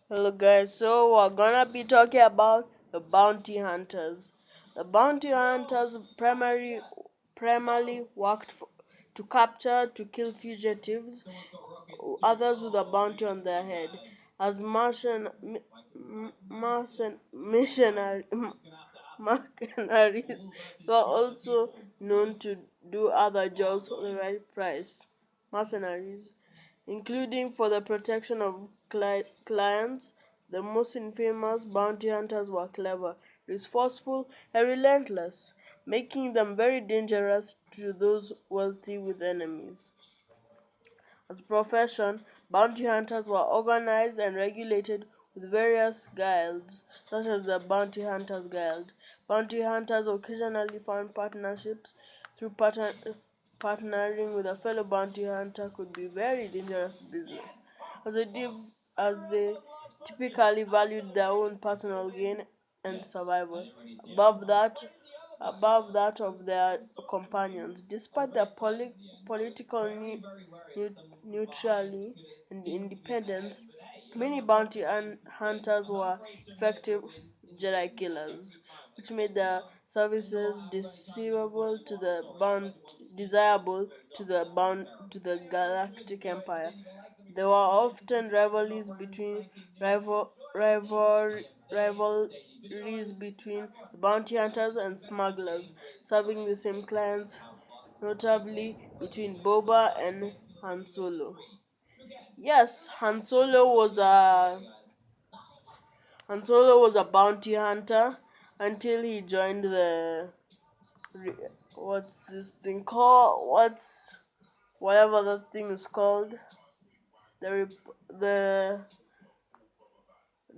Hello guys, so we're gonna be talking about the bounty hunters. The bounty hunters primarily worked to capture, to kill fugitives, others with a bounty on their head. As mercenaries, they are also known to do other jobs for the right price. Mercenaries, including for the protection of clients. The most infamous bounty hunters were clever, resourceful, and relentless, making them very dangerous to those wealthy with enemies. As a profession, bounty hunters were organized and regulated with various guilds, such as the Bounty Hunters Guild. Bounty hunters occasionally found partnerships through partnering with a fellow bounty hunter could be very dangerous business, as they typically valued their own personal gain and survival above that of their companions. Despite their political neutrality and independence, many bounty hunters were effective Jedi killers, which made their services desirable to the Galactic Empire. There were often rivalries between bounty hunters and smugglers, serving the same clients, notably between Boba and Han Solo. Yes, Han Solo was a bounty hunter until he joined what's this thing called? Whatever that thing is called, the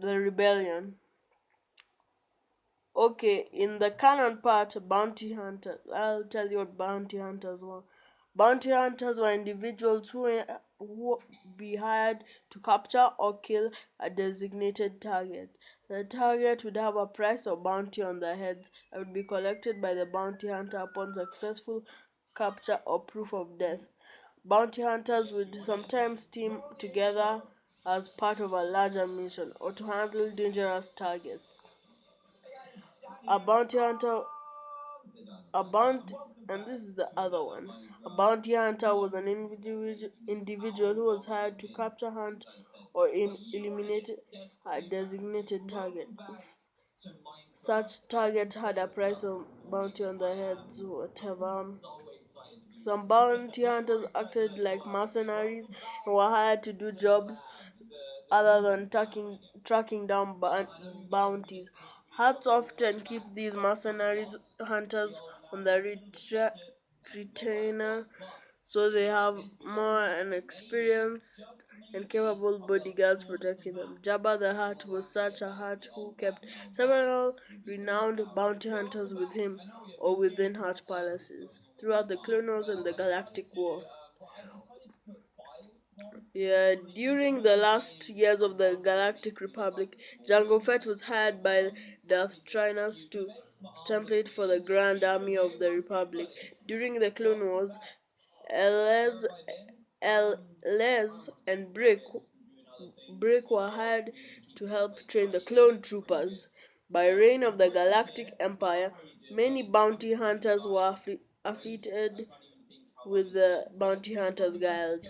the rebellion. Okay, in the canon part, bounty hunters. I'll tell you what bounty hunters were. Bounty hunters were individuals who be hired to capture or kill a designated target. The target would have a price or bounty on their heads and would be collected by the bounty hunter upon successful capture or proof of death. Bounty hunters would sometimes team together as part of a larger mission or to handle dangerous targets. A bounty hunter, a bounty, and this is the other one. A bounty hunter was an individual who was hired to capture, hunt, or eliminate a designated target. Such target had a price of bounty on their heads, whatever. Some bounty hunters acted like mercenaries and were hired to do jobs other than tracking down bounties. Huts often keep these mercenaries hunters on the retainer, so they have more and experienced and capable bodyguards protecting them. Jabba the Hutt was such a Hutt who kept several renowned bounty hunters with him or within Hutt palaces throughout the Clone Wars and the Galactic War. Yeah, during the last years of the Galactic Republic, Jango Fett was hired by Darth Trinus to template for the Grand Army of the Republic. During the Clone Wars, Les, Les and Brick were hired to help train the clone troopers. By reign of the Galactic Empire, many bounty hunters were affiliated with the Bounty Hunters Guild,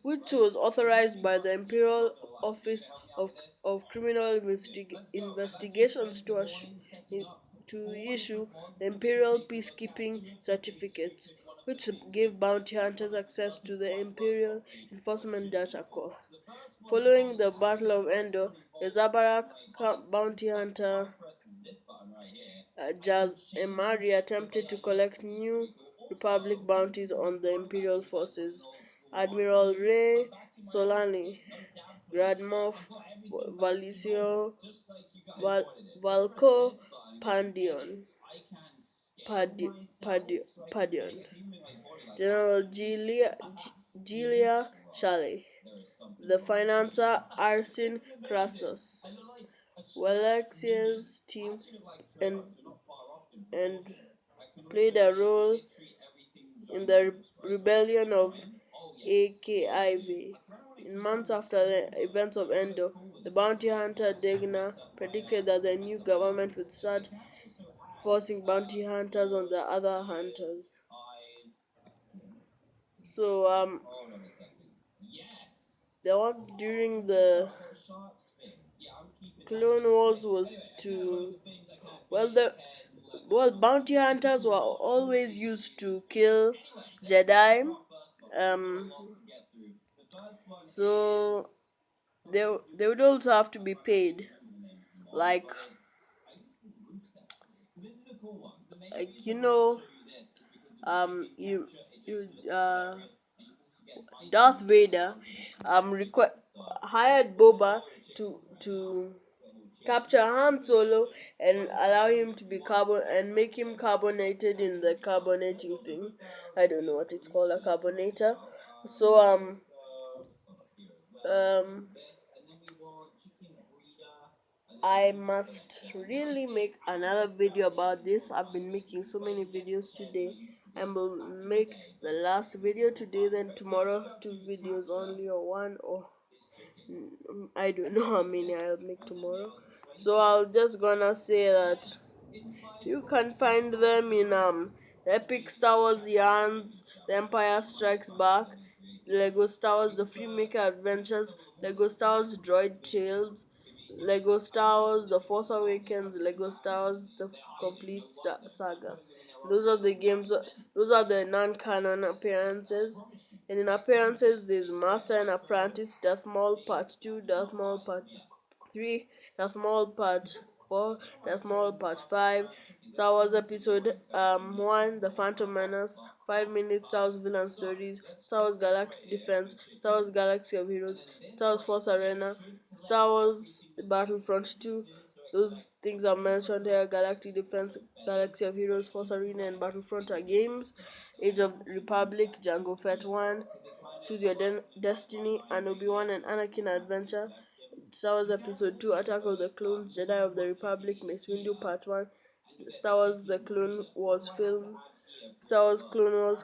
which was authorized by the Imperial Office of Criminal Investigations to issue the Imperial Peacekeeping Certificates, which gave bounty hunters access to the Imperial Enforcement Data Core. Following the Battle of Endor, the Zabarak bounty hunter Jaz Emari attempted to collect new Republic bounties on the Imperial forces. Admiral Ray Solani, Grand Moff Valicio Valco Pandion, Padion, General Gilia Shalley, the financier Arsin Crassus, Walexia's team, and and played a role in the rebellion of AKIV. In months after the events of Endo, the bounty hunter Degna predicted that the new government would start forcing bounty hunters on the other hunters. So the one during the Clone Wars was to the bounty hunters were always used to kill Jedi. Um, so they would also have to be paid, like you know, you Darth Vader hired Boba to capture Han Solo and allow him to be carbon and make him carbonated in the carbonating thing. I don't know what it's called, a carbonator. So um I must really make another video about this. I've been making so many videos today. I will make the last video today, then tomorrow 2 videos only, or one, or I don't know how many I'll make tomorrow. So I'll just gonna say that you can find them in Epic Star Wars Yarns, The Empire Strikes Back, Lego Star Wars The Freemaker Adventures, Lego Star Wars Droid Tales, Lego Star Wars The Force Awakens, Lego Star Wars The Complete Saga. Those are the games, those are the non-canon appearances. And in appearances, there's Master and Apprentice, Death Maul Part 2, Death Maul Part 3, Death Maul Part 4, Death Maul Part 5, Star Wars Episode 1, The Phantom Menace, 5 Minute Star Wars Villain Stories, Star Wars Galactic Defense, Star Wars Galaxy of Heroes, Star Wars Force Arena, Star Wars Battlefront 2. Those things are mentioned here: Galactic Defense, Galaxy of Heroes, Force Arena, and Battlefront are games. Age of Republic, Jango Fett 1, Choose Your Destiny, and Obi-Wan and Anakin Adventure, Star Wars Episode 2, Attack of the Clones, Jedi of the Republic, Mace Windu Part 1, Star Wars The Clone Wars film, Star Wars Clone Wars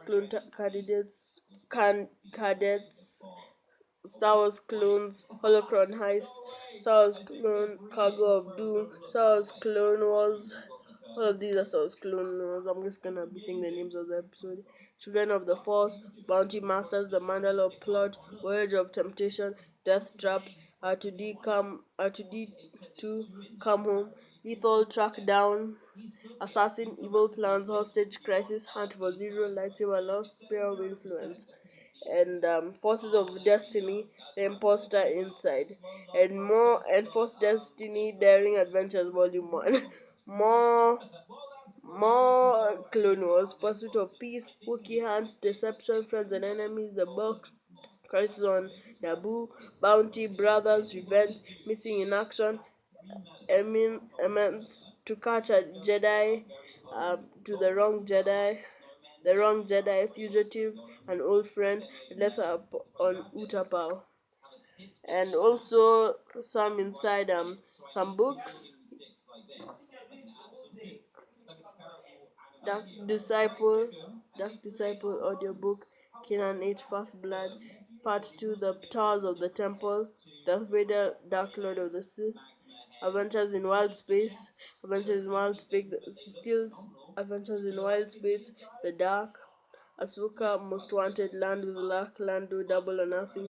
Cadets, Star Wars Clones, Holocron Heist, Star Wars Clone Cargo of Doom, Star Wars Clone Wars. All of these are Star Wars Clone Wars. I'm just gonna be saying the names of the episode. Children of the Force, Bounty Masters, The Mandalore Plot, Voyage of Temptation, Death Trap, R2D2 Come Home, Lethal Track Down, Assassin, Evil Plans, Hostage Crisis, Hunt for Zero, Lightsaber Lost, Sphere of Influence, and Forces of Destiny, The Imposter Inside, and more, and Force Destiny Daring Adventures Volume 1. more Clone Wars, Pursuit of Peace, Wookiee Hunt, Deception, Friends and Enemies, The Box, Crisis on Naboo, Bounty, Brothers, Revenge, Missing in Action, Emmons, To Catch a Jedi, To The Wrong Jedi, Fugitive, An Old Friend, Death on Utapau. And also some inside some books. Dark Disciple, Dark Disciple audiobook, Canaan 8 First Blood, Part 2, The Towers of the Temple, Darth Vader, Dark Lord of the Sith, Adventures in Wild Space, Adventures in Wild Space, Still Adventures in Wild Space, The Dark, Asuka, Most Wanted, Land with Luck, Lando, Double or Nothing,